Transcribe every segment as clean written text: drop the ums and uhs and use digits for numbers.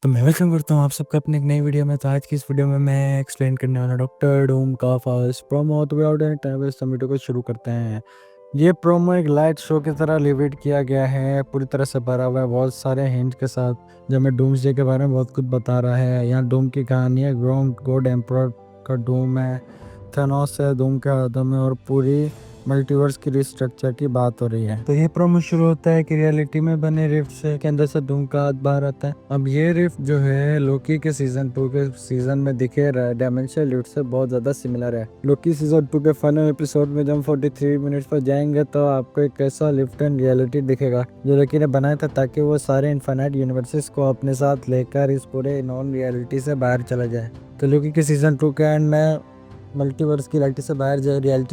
तो मैं वेलकम करता हूँ आप सबका अपने एक नई वीडियो में। तो आज की इस वीडियो में मैं एक्सप्लेन करने वाला डॉक्टर डूम का फर्स्ट प्रोमो। तो without any time waste video को शुरू करते हैं। ये प्रोमो एक लाइट शो की तरह लिविट किया गया है, पूरी तरह से भरा हुआ है बहुत सारे हिंट के साथ, जो हमें डूम्सडे के बारे में बहुत कुछ बता रहा है। यहाँ डूम की कहानी है, ग्रोम गॉड एम्परर का डूम है, थेनोस है, डूम के आदम है और पूरी मल्टीवर्स की रिस्ट्रक्चर की बात हो रही है। तो ये प्रोमो शुरू होता है कि रियलिटी में बने रिफ्ट से के अंदर से डूम का हाथ बाहर आता है। अब ये रिफ्ट जो है लोकी के सीजन 2 के सीजन में दिखे डायमेंशन लिफ्ट से बहुत ज्यादा सिमिलर है। लोकी सीजन 2 के फाइनल एपिसोड में जब 43 मिनट्स पर जाएंगे तो आपको एक ऐसा लिफ्ट एंड रियलिटी दिखेगा जो लोकी ने बनाया था, ताकि वो सारे इनफाइनाइट यूनिवर्सेस को अपने साथ लेकर इस पूरे नॉन रियलिटी से बाहर चला जाए। तो लोकी के सीजन 2 के एंड में मल्टीवर्स की रियलिटी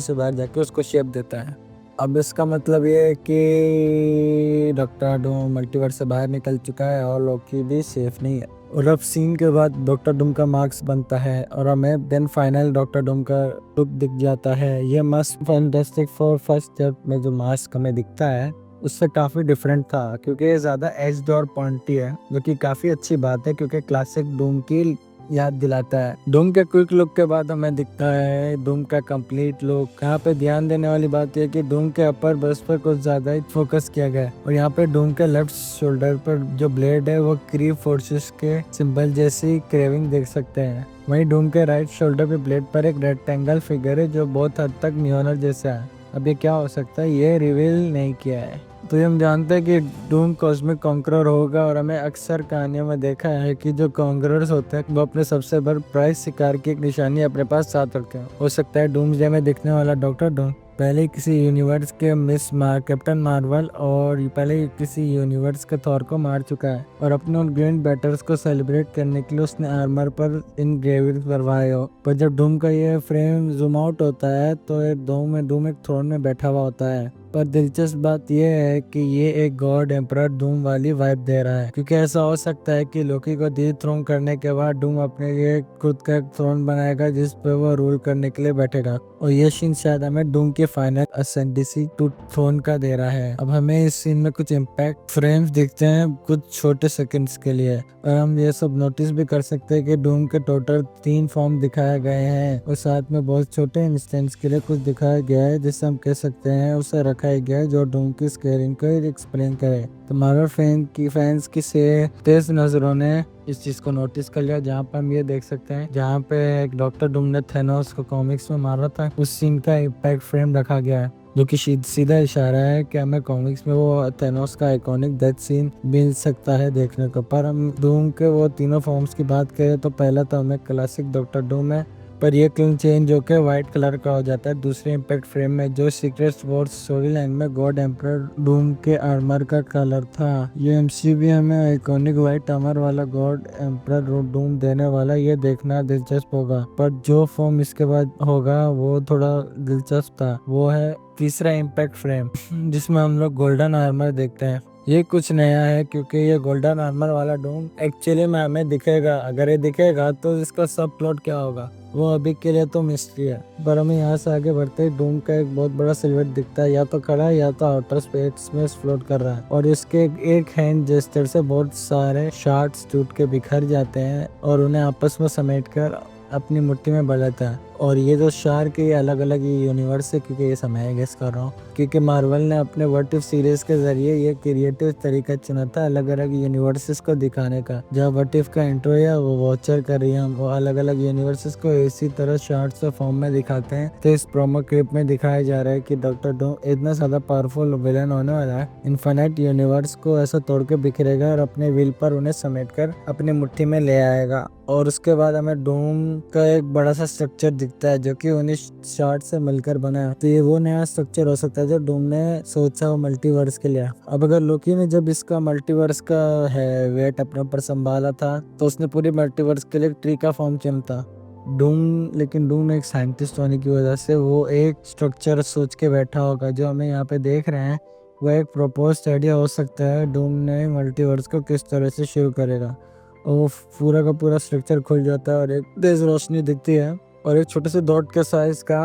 से बाहर जाके उसको शेप देता है। अब इसका मतलब ये है कि डॉक्टर डूम मल्टीवर्स से बाहर निकल चुका है और लोकी भी सेफ नहीं है। और अब सीन के बाद डॉक्टर डूम का मार्क्स बनता है और हमें देन फाइनल डॉक्टर डूम का लुक दिख जाता है। ये must fantastic four first step में जो मास्क हमें दिखता है उससे काफ़ी डिफरेंट था, क्योंकि ये ज़्यादा एज्ड और पॉइंटी है, जो कि काफ़ी अच्छी बात है क्योंकि क्लासिक डूम की याद दिलाता है। डूम के क्विक लुक के बाद हमें दिखता है डूम का कंप्लीट लुक। यहाँ पे ध्यान देने वाली बात यह कि डूम के अपर बर्स्ट पर कुछ ज्यादा ही फोकस किया गया है और यहाँ पे डूम के लेफ्ट शोल्डर पर जो ब्लेड है वो क्रीव फोर्सेस के सिंबल जैसी क्रेविंग देख सकते हैं। वहीं डूम के राइट शोल्डर पे ब्लेड पर एक रेक्टेंगल फिगर है जो बहुत हद तक म्योनर जैसा है। अब ये क्या हो सकता है ये रिवील नहीं किया है। तो ये हम जानते हैं कि डूम कॉस्मिक कॉन्करर होगा और हमें अक्सर कहानियों में देखा है कि जो कॉन्करर्स होते हैं वो अपने सबसे बड़ प्राइज शिकार की एक निशानी अपने पास साथ रखते हैं। हो सकता है डूम्सडे में दिखने वाला डॉक्टर डूम पहले किसी यूनिवर्स के कैप्टन मार्वल और पहले किसी यूनिवर्स के थॉर को मार चुका है और अपने उन ग्रैंड बैटल्स को सेलिब्रेट करने के लिए उसने आर्मर पर इन ग्रेविंग्स बनवाए हो। पर जब डूम का ये फ्रेम जूम आउट होता है तो डूम एक थ्रोन में बैठा हुआ होता है। पर दिलचस्प बात यह है कि ये एक गॉड एम्परर डूम वाली वाइब दे रहा है, क्योंकि ऐसा हो सकता है कि लोकी को डिथ्रोन करने के बाद डूम अपने लिए खुद का एक थ्रोन बनाएगा जिस पर वो रूल करने के लिए बैठेगा। और ये सीन शायद हमें डूम के फाइनल असेंडेंसी टू थ्रोन का दे रहा है। अब हमें इस सीन में कुछ इम्पैक्ट फ्रेम्स दिखते हैं कुछ छोटे सेकंड्स के लिए, और हम ये सब नोटिस भी कर सकते हैं कि डूम के टोटल 3 फॉर्म दिखाए गए हैं और साथ में बहुत छोटे इंस्टेंट्स के लिए कुछ दिखाया गया है जिससे हम कह सकते हैं उसे रखा गया जो डूम की स्केलिंग को एक्सप्लेन करे। तो मार्वल फैंस की से तेज नजरों ने इस चीज को नोटिस कर लिया, जहाँ पर हम ये देख सकते हैं जहाँ पे एक डॉक्टर डूम ने थेनोस को कॉमिक्स में मारा था उस सीन का इम्पैक्ट फ्रेम रखा गया है, जो कि सीधा इशारा है कि हमें कॉमिक्स में वो थेनोस का आइकॉनिक डेथ सीन मिल सकता है देखने को। पर हम डूम के वो तीनों फॉर्म्स की बात करें तो पहला तो हमें क्लासिक डॉक्टर डूम है, पर यह क्लीन चेंज होकर व्हाइट कलर का हो जाता है। दूसरे इम्पैक्ट फ्रेम में जो सीक्रेट वॉर्स स्टोरी लाइन में गॉड एम्परर डूम के आर्मर का कलर था, ये एमसी भी हमें आइकॉनिक व्हाइट आर्मर वाला गॉड एम्परर डूम देने वाला, ये देखना दिलचस्प होगा। पर जो फॉर्म इसके बाद होगा वो थोड़ा दिलचस्प था, वो है तीसरा इम्पैक्ट फ्रेम जिसमें हम लोग गोल्डन आर्मर देखते हैं। ये कुछ नया है क्योंकि ये गोल्डन आर्मर वाला डूम एक्चुअली में हमें दिखेगा। अगर ये दिखेगा तो इसका सब प्लॉट क्या होगा वो अभी के लिए तो मिस्ट्री है। पर हमें यहाँ से आगे बढ़ते ही डूम का एक बहुत बड़ा सिल्हूट दिखता है, या तो खड़ा है या तो आउटर स्पेस में फ्लोट कर रहा है और इसके एक हैंड जेस्चर से बहुत सारे शार्ट्स टूट के बिखर जाते हैं और उन्हें आपस में समेटकर अपनी मुट्ठी में बढ़ाता है। और ये जो शार्क है अलग अलग यूनिवर्स है, क्योंकि ये समय गेस कर रहा हूँ क्योंकि मार्वल ने अपने व्हाट इफ सीरीज के जरिए ये क्रिएटिव तरीका चुना था अलग अलग यूनिवर्सेस को दिखाने का। जहाँ व्हाट इफ का इंट्रो है वो वॉचर कर रही है, वो अलग अलग यूनिवर्सेस को इसी तरह शार्ट्स और फॉर्म में दिखाते हैं। तो इस प्रोमो क्लिप में दिखाया जा रहा है कि डॉक्टर डूम इतना ज्यादा पावरफुल विलन होने वाला है, इनफाइनाइट यूनिवर्स को ऐसा तोड़ के बिखरेगा और अपने विल पर उन्हें समेट कर अपनी मुट्ठी में ले आएगा। और उसके बाद हमें डूम का एक बड़ा सा स्ट्रक्चर दिखता है जो कि 19 शार्ट से मिलकर बना है। तो ये वो नया स्ट्रक्चर हो सकता है जो डूम ने सोचा हो मल्टीवर्स के लिए। अब अगर लोकी ने जब इसका मल्टीवर्स का है वेट अपने ऊपर संभाला था तो उसने पूरी मल्टीवर्स के लिए ट्री का फॉर्म चुना था। लेकिन डूम एक साइंटिस्ट होने की वजह से वो एक स्ट्रक्चर सोच के बैठा होगा जो हमें यहाँ पे देख रहे हैं। वह एक प्रपोज्ड आइडिया हो सकता है डूम ने मल्टीवर्स को किस तरह से शुरू करेगा। और वो पूरा का पूरा स्ट्रक्चर खुल जाता है और एक तेज रोशनी दिखती है और एक छोटे से डॉट के साइज का,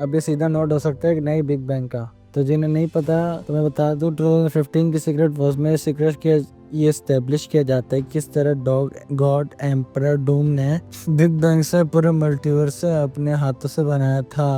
अब ये सीधा नोट हो सकता है कि नहीं बिग बैंग का। तो जिन्हें नहीं पता तो मैं बता दूं, 2015 की सीक्रेट वॉर्स में सीक्रेट के ये एस्टेब्लिश किया जाता है किस तरह गॉड एम्परर डूम ने बिग बैंग से पूरे मल्टीवर्स से अपने हाथों से बनाया था,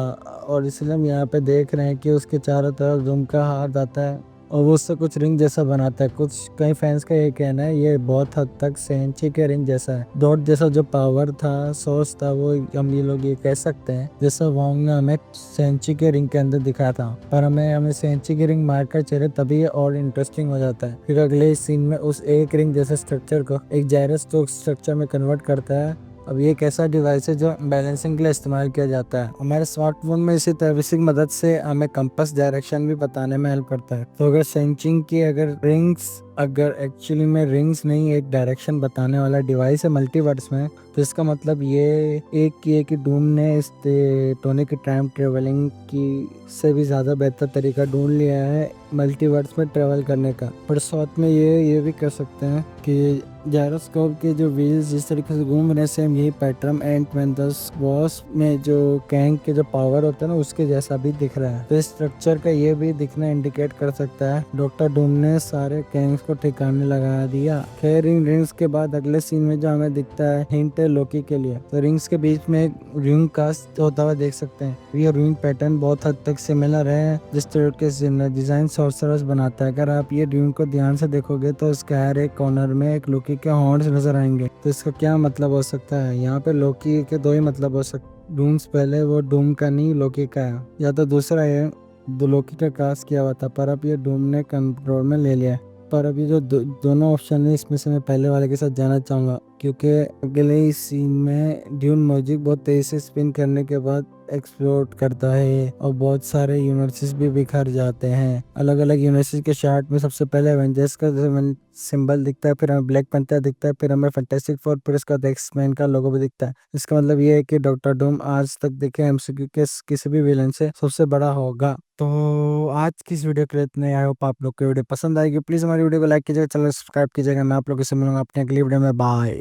और इसलिए हम यहाँ पे देख रहे हैं कि उसके चारों तरफ डूम का हाथ आता है और वो उससे कुछ रिंग जैसा बनाता है। कुछ कई फैंस का ये कहना है ये बहुत हद तक सेंची के रिंग जैसा है। डॉट जैसा जो पावर था, सोर्स था, वो हम ये लोग ये कह सकते हैं जैसा वोंग ने हमें सेंची के रिंग के अंदर दिखाया था। पर हमें सेंची की रिंग मारकर चले तभी ये और इंटरेस्टिंग हो जाता है। फिर अगले सीन में उस एक रिंग जैसे स्ट्रक्चर को एक जायरोस्कोप स्ट्रक्चर में कन्वर्ट करता है। अब ये एक ऐसा डिवाइस है जो बैलेंसिंग के लिए इस्तेमाल किया जाता है। हमारे स्मार्टफोन में इसी सर्विसिंग मदद से हमें कंपास डायरेक्शन भी बताने में हेल्प करता है। तो अगर सेंचिंग की अगर एक्चुअली में रिंग्स नहीं, एक डायरेक्शन बताने वाला डिवाइस है मल्टीवर्स में, तो इसका मतलब ये है कि डूम ने इस टोनी की टाइम ट्रेवलिंग की से भी ज़्यादा बेहतर तरीका ढूंढ लिया है मल्टीवर्स में ट्रेवल करने का। पर साथ में ये भी कर सकते हैं कि जायरोस्कोप के जो व्हील्स जिस तरीके से घूम रहे हैं, सेम यही पैटर्न एंटमैन द वास्प में जो कैंग के जो पावर होता है ना, उसके जैसा भी दिख रहा है। तो इस स्ट्रक्चर का ये भी दिखना इंडिकेट कर सकता है डॉक्टर डूम ने सारे कैंग्स को ठिकाने लगा दिया। खैर इन रिंग्स के बाद अगले सीन में जो हमें दिखता है हिंट है लोकी के लिए। तो रिंग्स के बीच में एक रिंग कास्ट होता हुआ देख सकते हैं। ये रिंग पैटर्न बहुत हद तक सिमिलर है जिस तरीके से डिजाइन सॉर्सरर्स बनाता है। अगर आप ये रिंग को ध्यान से देखोगे तो इसका हर एक कॉर्नर में एक लोकी के हॉर्न्स नजर आएंगे। तो इसका क्या मतलब हो सकता है? यहाँ पे लोकी के दो ही मतलब हो सकते। डूम्स पहले वो डूम का नहीं लोकी का है, या तो दूसरा है दो लोकी का कास्ट किया हुआ था पर अब ये डूम ने कंट्रोल में ले लिया। पर अभी जो दोनों ऑप्शन है इसमें से मैं पहले वाले के साथ जाना चाहूंगा, क्योंकि अगले ही सीन में ड्यून मैजिक बहुत तेजी से स्पिन करने के बाद एक्सप्लोड करता है और बहुत सारे यूनिवर्सेस भी बिखर जाते हैं। अलग अलग यूनिवर्सेस के चार्ट में सबसे पहले एवेंजर्स का सिंबल दिखता है, फिर हमें ब्लैक पैंथर दिखता है, फिर हमें फैंटास्टिक फोर, फिर इसका एक्स-मैन का लोगो भी दिखता है। इसका मतलब ये है कि डॉक्टर डूम आज तक देखे एमसीयू के किसी भी विलन से सबसे बड़ा होगा। तो आज की इस वीडियो के लिए इतने। आई होप आप लोग को वीडियो पसंद आएगी। प्लीज हमारी वीडियो को लाइक कीजिएगा, चैनल सब्सक्राइब कीजिएगा। मैं आप लोगों से मिलूंगा अपने अगली वीडियो में। बाय।